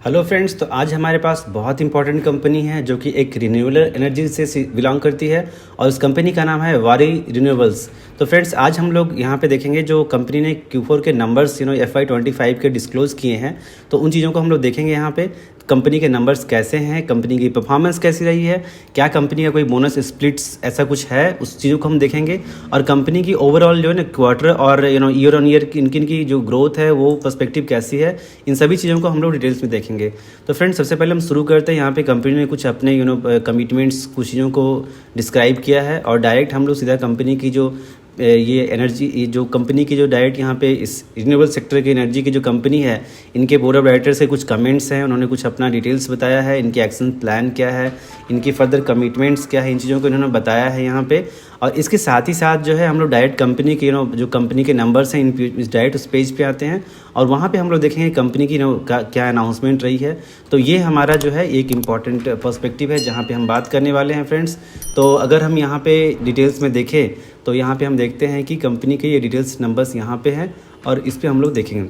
Hello friends, तो आज हमारे पास बहुत इंपॉर्टेंट कंपनी है जो कि एक रिन्यूएबल एनर्जी से बिलोंग करती है और उस कंपनी का नाम है वारी रिन्यूएबल्स। तो फ्रेंड्स, आज हम लोग यहाँ पे देखेंगे जो कंपनी ने Q4 के नंबर्स FY25 के डिस्क्लोज़ किए हैं, तो उन चीज़ों को हम लोग देखेंगे। यहाँ पे कंपनी के नंबर्स कैसे हैं, कंपनी की परफॉर्मेंस कैसी रही है, क्या कंपनी का कोई बोनस स्प्लिट्स ऐसा कुछ है, उस चीज़ों को हम देखेंगे। और कंपनी की ओवरऑल जो है ना क्वार्टर और ईयर ऑन ईयर की जो ग्रोथ है वो पर्सपेक्टिव कैसी है, इन सभी चीज़ों को हम लोग डिटेल्स में देखेंगे। तो फ्रेंड्स, सबसे पहले हम शुरू करते हैं। यहाँ पे कंपनी ने कुछ अपने कमिटमेंट्स, कुछ चीज़ों को डिस्क्राइब किया है और डायरेक्ट हम लोग सीधा कंपनी की जो ये एनर्जी, ये जो कंपनी की जो डायरेक्ट यहाँ पे इस रिन्यूएबल सेक्टर की एनर्जी की जो कंपनी है, इनके बोर्ड ऑफ डायरेक्टर से कुछ कमेंट्स हैं। उन्होंने कुछ अपना डिटेल्स बताया है, इनके एक्शन प्लान क्या है, इनकी फर्दर कमिटमेंट्स क्या है, इन चीज़ों को इन्होंने बताया है यहाँ पे। और इसके साथ ही साथ जो है हम लोग डायरेक्ट कंपनी के जो कंपनी के नंबर्स हैं, इस डायरेक्ट उस पेज पे आते हैं और वहाँ पे हम लोग देखेंगे कंपनी की क्या अनाउंसमेंट रही है। तो ये हमारा जो है एक इम्पॉर्टेंट पर्सपेक्टिव है जहाँ पे हम बात करने वाले हैं फ्रेंड्स। तो अगर हम यहाँ पे डिटेल्स में देखें तो यहाँ पे हम देखते हैं कि कंपनी के ये डिटेल्स नंबर्स यहाँ पे हैं और इस पे हम लोग देखेंगे।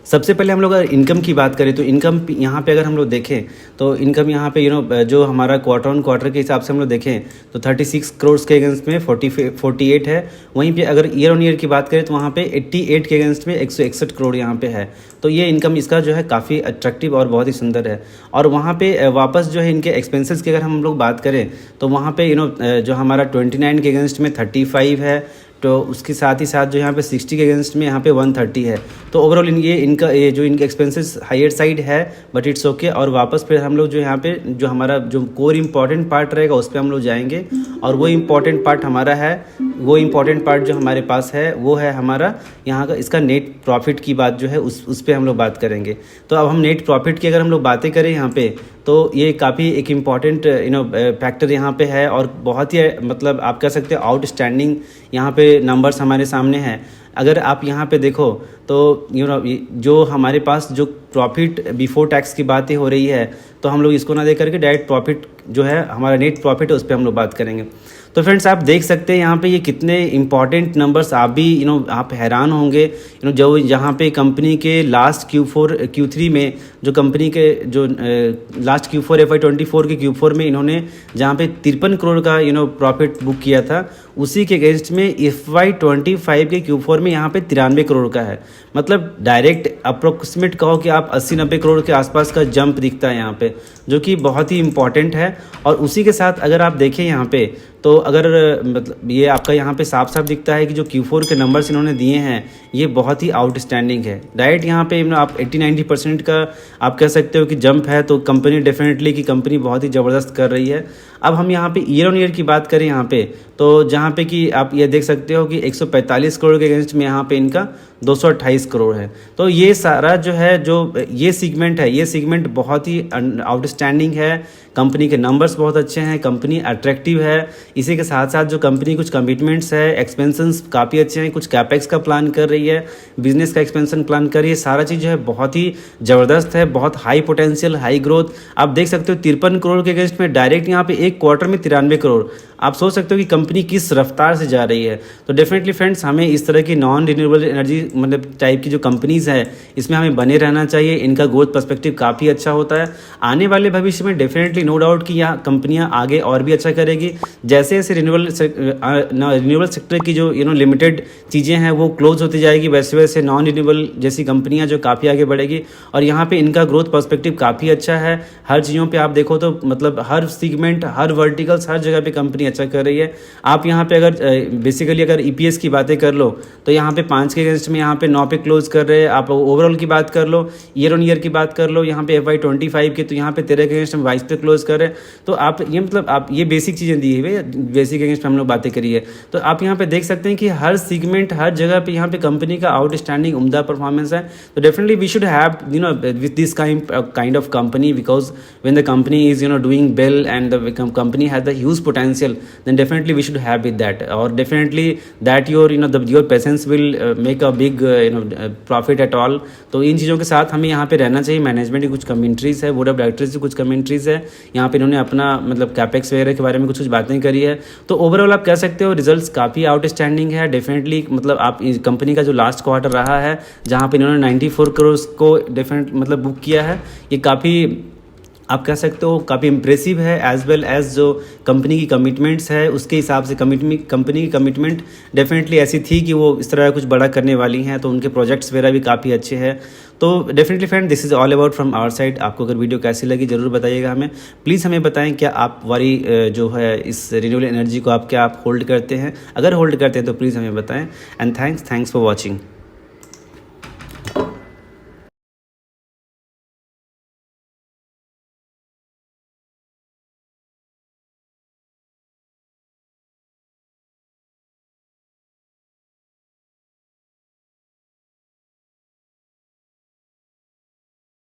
सबसे पहले हम लोग अगर इनकम की बात करें तो इनकम यहाँ पे अगर हम लोग देखें तो इनकम यहाँ पे जो हमारा क्वार्टर ऑन क्वार्टर के हिसाब से हम लोग देखें तो 36 करोड़ के अगेंस्ट में 48 है। वहीं पे अगर ईयर ऑन ईयर की बात करें तो वहाँ पे 88 के अगेंस्ट में 161 करोड़ यहाँ पे है। तो ये इनकम इसका जो है काफ़ी अट्रैक्टिव और बहुत ही सुंदर है। और वहाँ पे वापस जो है इनके एक्सपेंसेस की अगर हम लोग बात करें तो वहाँ पे जो हमारा 29 के अगेंस्ट में 35 है, तो उसके साथ ही साथ जो यहाँ पे 60 के अगेंस्ट में यहाँ पे 130 है। तो ओवरऑल ये जो इनके एक्सपेंसेस हायर साइड है, बट इट्स ओके। और वापस फिर हम लोग जो यहाँ पे जो हमारा जो कोर इम्पॉर्टेंट पार्ट रहेगा उस पर हम लोग जाएंगे और वो इम्पॉर्टेंट पार्ट हमारा है, वो इम्पॉर्टेंट पार्ट जो हमारे पास है वो है हमारा यहाँ का इसका नेट प्रॉफिट की बात जो है उस पर हम लोग बात करेंगे। तो अब हम नेट प्रॉफिट की अगर हम लोग बातें करें यहाँ पे तो ये काफ़ी एक इम्पॉर्टेंट फैक्टर यहाँ पे है और बहुत ही मतलब आप कह सकते हो आउटस्टैंडिंग यहाँ पे नंबर्स हमारे सामने हैं। अगर आप यहाँ पे देखो तो जो हमारे पास जो प्रॉफिट बिफोर टैक्स की बातें हो रही है तो हम लोग इसको ना देख करके डायरेक्ट प्रॉफिट जो है हमारा नेट प्रॉफिट है उस पर हम लोग बात करेंगे। तो फ्रेंड्स, आप देख सकते हैं यहाँ पे ये कितने इंपॉर्टेंट नंबर्स, आप भी आप हैरान होंगे जो यहाँ पे कंपनी के लास्ट Q3 में जो कंपनी के जो लास्ट Q4 FY24 के Q4 में इन्होंने जहाँ पे 53 करोड़ का प्रॉफिट बुक किया था, उसी के अगेंस्ट में FY25 के Q4 में यहाँ पे 93 करोड़ का है। मतलब डायरेक्ट अप्रोक्सीमेट कहो कि आप 80-90 करोड़ के आसपास का जंप दिखता है यहाँ पे, जो कि बहुत ही इंपॉर्टेंट है। और उसी के साथ अगर आप देखें यहाँ पे तो अगर मतलब ये आपका यहाँ पे साफ साफ दिखता है कि जो Q4 के नंबर्स इन्होंने दिए हैं ये बहुत ही आउटस्टैंडिंग है। डायरेक्ट यहाँ पे आप 80-90% का आप कह सकते हो कि जंप है। तो कंपनी डेफिनेटली की कंपनी बहुत ही ज़बरदस्त कर रही है। अब हम यहाँ पे ईयर ऑन ईयर की बात करें यहाँ पे तो जहाँ पे कि आप ये देख सकते हो कि 145 करोड़ के अगेंस्ट में यहाँ पे इनका 228 करोड़ है। तो ये सारा जो है जो ये सीगमेंट है, ये सीगमेंट बहुत ही आउटस्टैंडिंग है। कंपनी के नंबर्स बहुत अच्छे हैं, कंपनी अट्रैक्टिव है। इसी के साथ साथ जो कंपनी कुछ कमिटमेंट्स है, एक्सपेंशंस काफ़ी अच्छे हैं, कुछ कैपेक्स का प्लान कर रही है, बिजनेस का एक्सपेंशन प्लान कर रही है। सारा चीज़ जो है बहुत ही ज़बरदस्त है, बहुत हाई पोटेंशियल, हाई ग्रोथ। आप देख सकते हो 53 करोड़ के अगेंस्ट में डायरेक्ट यहाँ पे एक क्वार्टर में 93 करोड़। आप सोच सकते हो कि कंपनी किस रफ्तार से जा रही है। तो डेफिनेटली फ्रेंड्स, हमें इस तरह की नॉन रिन्यूएबल एनर्जी मतलब टाइप की जो कंपनीज़ है इसमें हमें बने रहना चाहिए। इनका ग्रोथ पर्सपेक्टिव काफ़ी अच्छा होता है। आने वाले भविष्य में डेफिनेटली नो डाउट कि यह कंपनियां आगे और भी अच्छा करेगी। जैसे जैसे रिन्यूएबल सेक्टर की जो लिमिटेड चीज़ें हैं वो क्लोज होती जाएगी, वैसे वैसे नॉन रिन्यूएबल जैसी कंपनियां जो काफ़ी आगे बढ़ेगी। और यहाँ पे इनका ग्रोथ पर्सपेक्टिव काफ़ी अच्छा है। हर चीज़ों पे आप देखो तो मतलब हर सीगमेंट, हर वर्टिकल्स, हर जगह पे कंपनी अच्छा कर रही है। आप यहाँ पे अगर बेसिकली अगर EPS की बातें कर लो तो यहाँ पे 5 के अगेंस्ट में यहाँ पे 9 पे क्लोज कर रहे हैं। आप ओवरऑल की बात कर लो, ईयर ऑन ईयर की बात कर लो यहाँ पे FY25 के, तो यहाँ पे 13 के अगेंस्ट में 22 पे क्लोज कर रहे हैं। तो आप ये मतलब आप ये बेसिक चीज़ें दी हुई है, बेसिक अगेंस्ट हम लोग बातें करी है। तो आप यहाँ पे देख सकते हैं कि हर सीगमेंट, हर जगह पे यहाँ पे कंपनी का आउटस्टैंडिंग उम्दा परफॉर्मेंस है। तो definitely we should have with this kind of company, because when the company is doing well and the company has the huge potential, then definitely we should have with that, or definitely that your your patience will make a big profit at all. तो इन चीज़ों के साथ हमें यहाँ पे रहना चाहिए. Management की कुछ कमेंट्रीज है, बोर्ड ऑफ डायरेक्टर्स की कुछ कमेंट्रीज है, यहाँ पे इन्होंने अपना मतलब कैपेक्स वगैरह के बारे में कुछ बातें करी है. तो ओवरऑल आप कह सकते हो रिजल्ट्स काफ़ी आउटस्टैंडिंग है. डेफिनेटली मतलब आप कंपनी का जो लास्ट क्वार्टर रहा है जहाँ पे इन्होंने 94 करोड़ को डेफिनेट मतलब बुक किया है, ये काफ़ी आप कह सकते हो काफ़ी इम्प्रेसिव है. एज वेल एज जो कंपनी की कमिटमेंट्स है उसके हिसाब से कंपनी की कमिटमेंट डेफिनेटली ऐसी थी कि वो इस तरह कुछ बड़ा करने वाली हैं. तो उनके प्रोजेक्ट्स वगैरह भी काफ़ी अच्छे हैं. तो definitely friend, this is all about from our side. आपको अगर वीडियो कैसी लगी ज़रूर बताइएगा हमें. प्लीज़ हमें बताएं क्या आप वारी जो है इस रिन्यूएबल एनर्जी को आप होल्ड करते हैं. अगर होल्ड करते हैं तो प्लीज़ हमें बताएं. And thanks for watching.